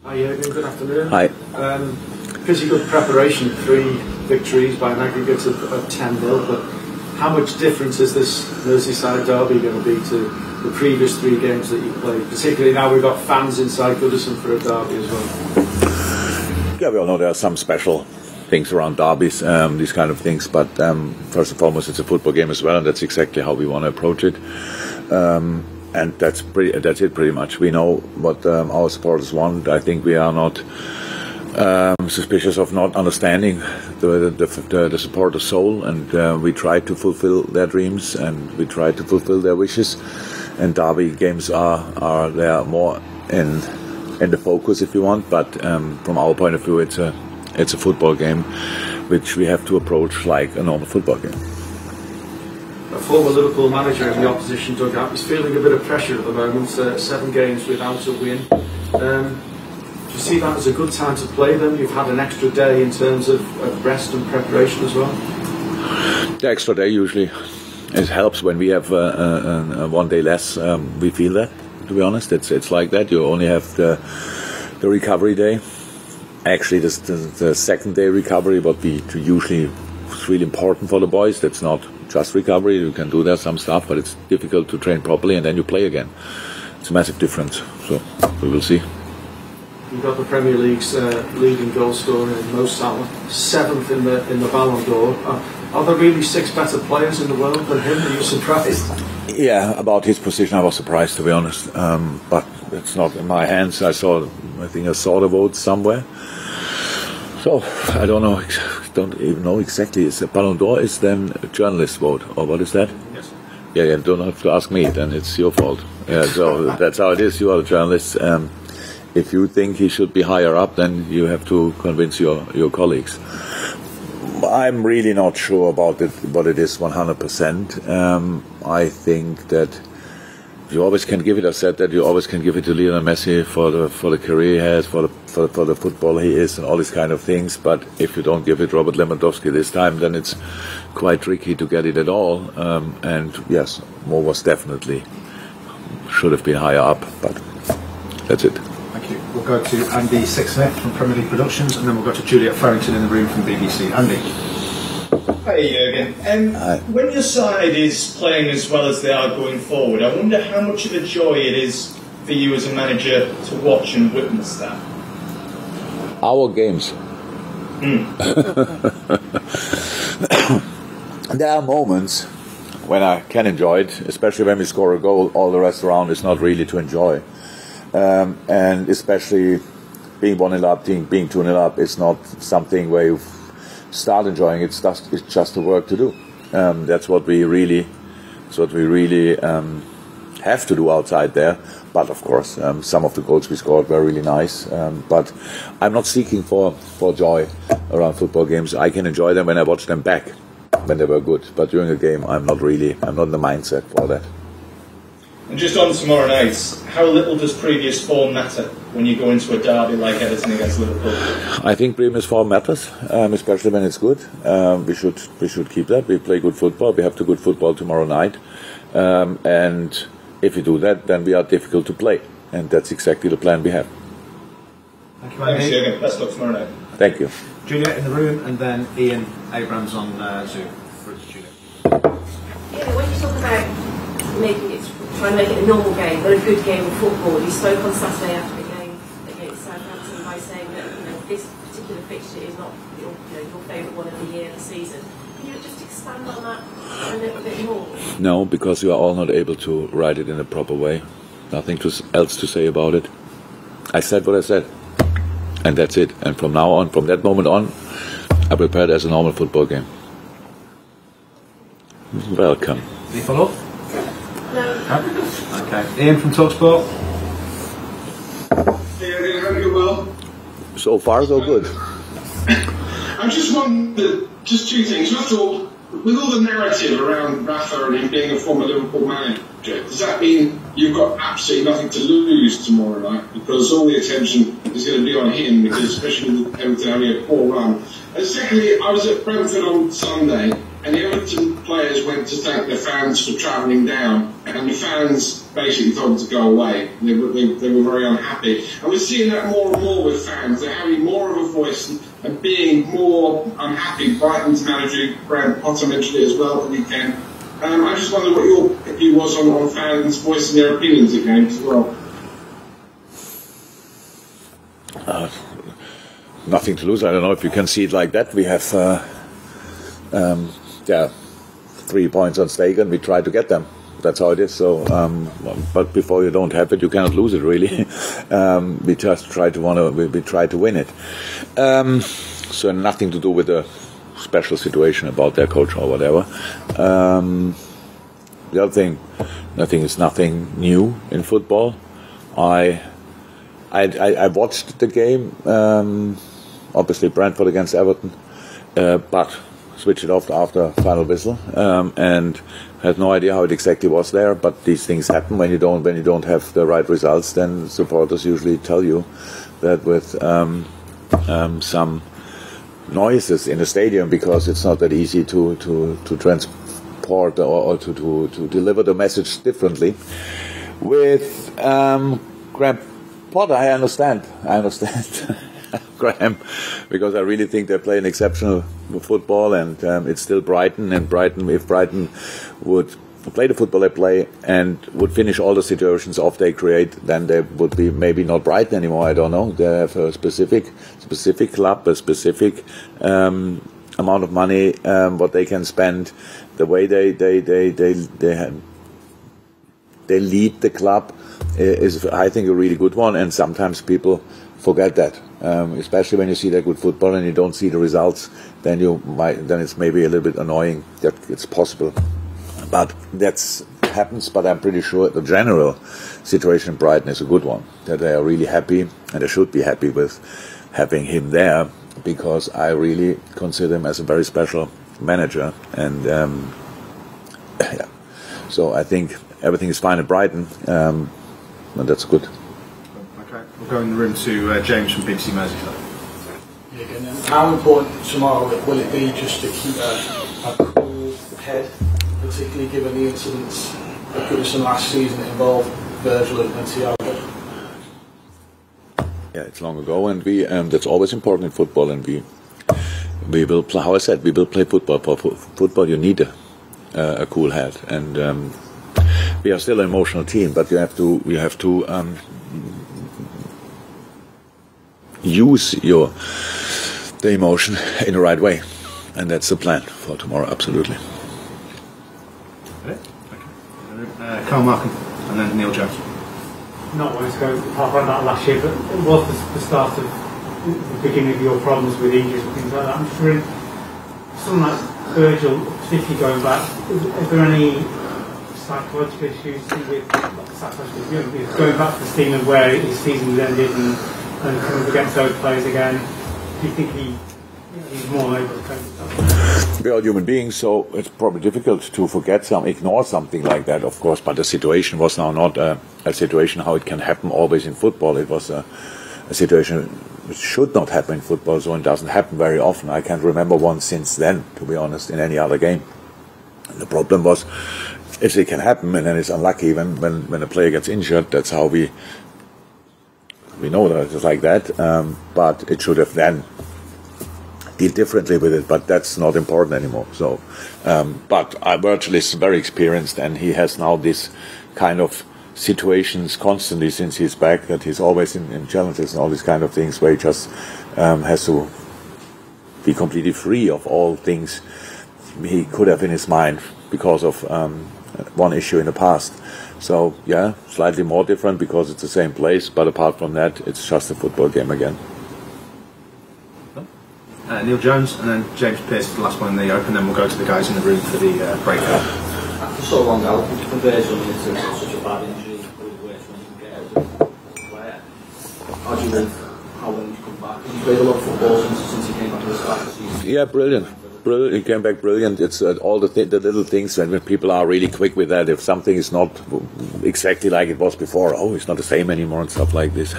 Hi Jurgen, good afternoon. Hi. Pretty good preparation, 3 victories by an aggregate of 10-0, but how much difference is this Merseyside derby going to be to the previous 3 games that you played? Particularly now we've got fans inside Goodison for a derby as well. Yeah, we all know there are some special things around derbies, these kind of things, but first and foremost it's a football game as well, and that's exactly how we want to approach it. And that's it pretty much. We know what our supporters want. I think we are not suspicious of not understanding the supporter soul, and we try to fulfill their dreams and we try to fulfill their wishes. And derby games are there more in the focus, if you want. But from our point of view, it's a football game, which we have to approach like a normal football game. A former Liverpool manager in the opposition dugout is feeling a bit of pressure at the moment. 7 games without a win. Do you see that as a good time to play them? You've had an extra day in terms of rest and preparation as well. The extra day usually it helps when we have 1 day less. We feel that, to be honest, it's like that. You only have the recovery day. Actually, the second day recovery, but usually it's really important for the boys. That's not just recovery. You can do there some stuff, but it's difficult to train properly, and then you play again. It's a massive difference. So we will see. You've got the Premier League's leading goal scorer in Mo Salah, 7th in the Ballon d'Or. Are there really 6 better players in the world than him? Are you surprised? Yeah, about his position, I was surprised, to be honest. But it's not in my hands. I think I saw the vote somewhere. So I don't even know exactly. It's a Ballon d'Or is then a journalist vote, or what is that? Yes. Yeah, don't have to ask me. Then it's your fault. Yeah, so that's how it is. You are the journalist. If you think he should be higher up, then you have to convince your colleagues. I'm really not sure about what it is 100%. I think that you always can give it. I said that you always can give it to Lionel Messi for the career he has, for the football he is, and all these kind of things. But if you don't give it Robert Lewandowski this time, then it's quite tricky to get it at all. And yes, Mo was definitely should have been higher up, but that's it. Thank you. We'll go to Andy Sixsmith from Premier League Productions, and then we'll go to Juliet Farrington in the room from BBC. Andy. Hi Jurgen. When your side is playing as well as they are going forward, I wonder how much of a joy it is for you as a manager to watch and witness that. Our games. There are moments when I can enjoy it, especially when we score a goal. All the rest around is not really to enjoy. And especially being 1-0 up, being 2-0 up, it's not something where you start enjoying it. It's just the work to do. That's what we really have to do outside there. But of course, some of the goals we scored were really nice. But I'm not seeking for joy around football games. I can enjoy them when I watch them back, when they were good. But during a game, I'm not in the mindset for that. And just on tomorrow night, how little does previous form matter when you go into a derby like Everton against Liverpool? I think previous form matters, especially when it's good. We should keep that. We play good football. We have to good football tomorrow night, and if we do that, then we are difficult to play, and that's exactly the plan we have. Thank you, Andy. Thanks, Jurgen. Best luck tomorrow night. Thank you. Juliet in the room, and then Ian Abrams on Zoom. Juliet. Yeah, when you talk about trying to make it a normal game, but a good game of football, you spoke on Saturday after the game against Southampton by saying that this particular fixture is not your favourite one of the year, the season. Can you just expand on that a little bit more? No, because you are all not able to write it in a proper way. Nothing else to say about it. I said what I said, and that's it. And from now on, from that moment on, I prepare it as a normal football game. Welcome. Any follow-up? No. Okay. Ian from TalkSport. Yeah, hope you're well. So far, so good. I just wondered, just 2 things. First of all, with all the narrative around Rafa and him being a former Liverpool manager, does that mean you've got absolutely nothing to lose tomorrow night? Because all the attention is going to be on him, because especially with Everton having a poor run. And secondly, I was at Brentford on Sunday, and the Everton players went to thank the fans for travelling down, and the fans basically told them to go away. They were very unhappy. And we're seeing that more and more with fans. They're having more of a voice and being more unhappy. Brighton's manager, Graham Potter, mentioned it as well at the weekend. I just wonder what your view was on fans voicing their opinions at games as well. Nothing to lose. I don't know if you can see it like that. We have 3 points on stake, and we try to get them. That's how it is. So, but before you don't have it, you cannot lose it. Really, we just try to we try to win it. So nothing to do with the special situation about their coach or whatever. The other thing, I think it's nothing new in football. I watched the game. Obviously, Brentford against Everton, but switched it off after final whistle, and had no idea how it exactly was there. But these things happen when you don't have the right results. Then supporters usually tell you that with some noises in the stadium, because it's not that easy to transport or to deliver the message differently. With Graham Potter, I understand. Graham, because I really think they play an exceptional football, and it's still Brighton. And Brighton, if Brighton would play the football they play and would finish all the situations off they create, then they would be maybe not Brighton anymore. I don't know. They have a specific club, a specific amount of money, what they can spend, the way they lead the club is, I think, a really good one. And sometimes people forget that, especially when you see that good football and you don't see the results. Then it's maybe a little bit annoying that it's possible, but that happens. But I'm pretty sure the general situation in Brighton is a good one. That they are really happy, and they should be happy with having him there, because I really consider him as a very special manager. And yeah, so I think everything is fine at Brighton, and that's good. We'll go in the room to James from BBC Merseyside. How important tomorrow will it be just to keep a cool head, particularly given the incidents that Goodison last season that involved Virgil and Thiago? Yeah, it's long ago, and that's always important in football. And we will play. How I said, we will play football. For football, you need a cool head, and we are still an emotional team, but you have to use the emotion in the right way, and that's the plan for tomorrow. Absolutely. Okay. Carl Markham and then Neil Jones. Not wanting to go half on that last year, but it was the start of the beginning of your problems with injuries and things like that. I'm just wondering, someone like Virgil, particularly going back, is there any psychological issues with going back to the scene of where his season was ended and coming up against those players again? Do you think he's more able to cope with that? We are human beings, so it's probably difficult to ignore something like that, of course. But the situation was now not a situation how it can happen always in football. It was a situation which should not happen in football, so it doesn't happen very often. I can't remember one since then, to be honest, in any other game. And the problem was, if it can happen, and then it's unlucky when a player gets injured. That's how we know that it's like that. But it should have then deal differently with it, but that's not important anymore. So, but Virgil is very experienced, and he has now this kind of situations constantly since he's back, that he's always in challenges and all these kind of things where he just has to be completely free of all things he could have in his mind because of one issue in the past. So yeah, slightly more different because it's the same place, but apart from that, it's just a football game again. Neil Jones and then James Pearce is the last one in the open, then we'll go to the guys in the room for the breakout. After so long out, from Virgil into such a bad injury, probably the worst one you can get out of the player. How do you live? How long did you come back? Because you played a lot of football since you came back to the start of the season. Yeah, brilliant. brilliant. He came back brilliant. It's all the little things when people are really quick with that. If something is not exactly like it was before, it's not the same anymore and stuff like this.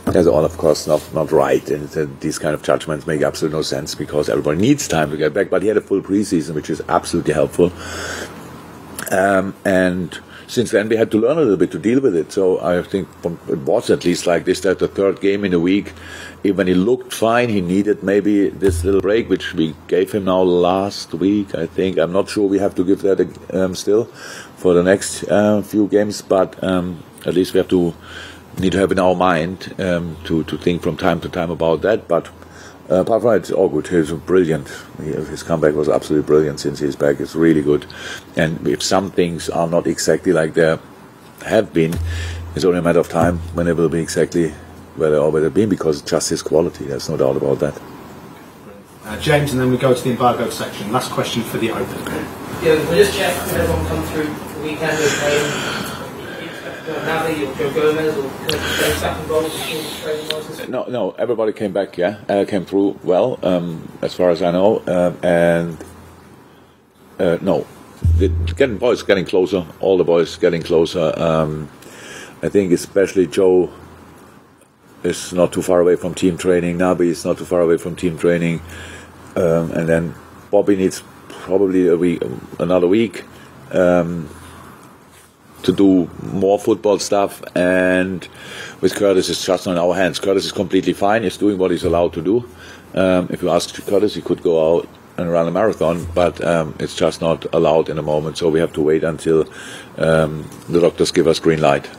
That's all, of course, not right. And these kind of judgments make absolutely no sense because everybody needs time to get back. But he had a full preseason, which is absolutely helpful. And since then we had to learn a little bit to deal with it. So I think it was at least like this, that the third game in a week, even when he looked fine, he needed maybe this little break, which we gave him now last week, I think. I'm not sure we have to give that still for the next few games, but at least we need to have in our mind to think from time to time about that. But apart from that, it's all good. He's brilliant. His comeback was absolutely brilliant since he's back. It's really good. And if some things are not exactly like they have been, it's only a matter of time when they will be exactly where they always have been, because it's just his quality. There's no doubt about that. James, and then we go to the embargoed section. Last question for the Open. Yeah, we'll just check if everyone come through the weekend okay. Navi or Gomez or James involved? No, everybody came back, came through well, as far as I know, and no, boys getting closer, all the boys getting closer. I think especially Joe is not too far away from team training, Nabi is not too far away from team training, and then Bobby needs probably another week. To do more football stuff, and with Curtis it's just on our hands. Curtis is completely fine, he's doing what he's allowed to do. If you ask Curtis, he could go out and run a marathon, but it's just not allowed in the moment, so we have to wait until the doctors give us green light.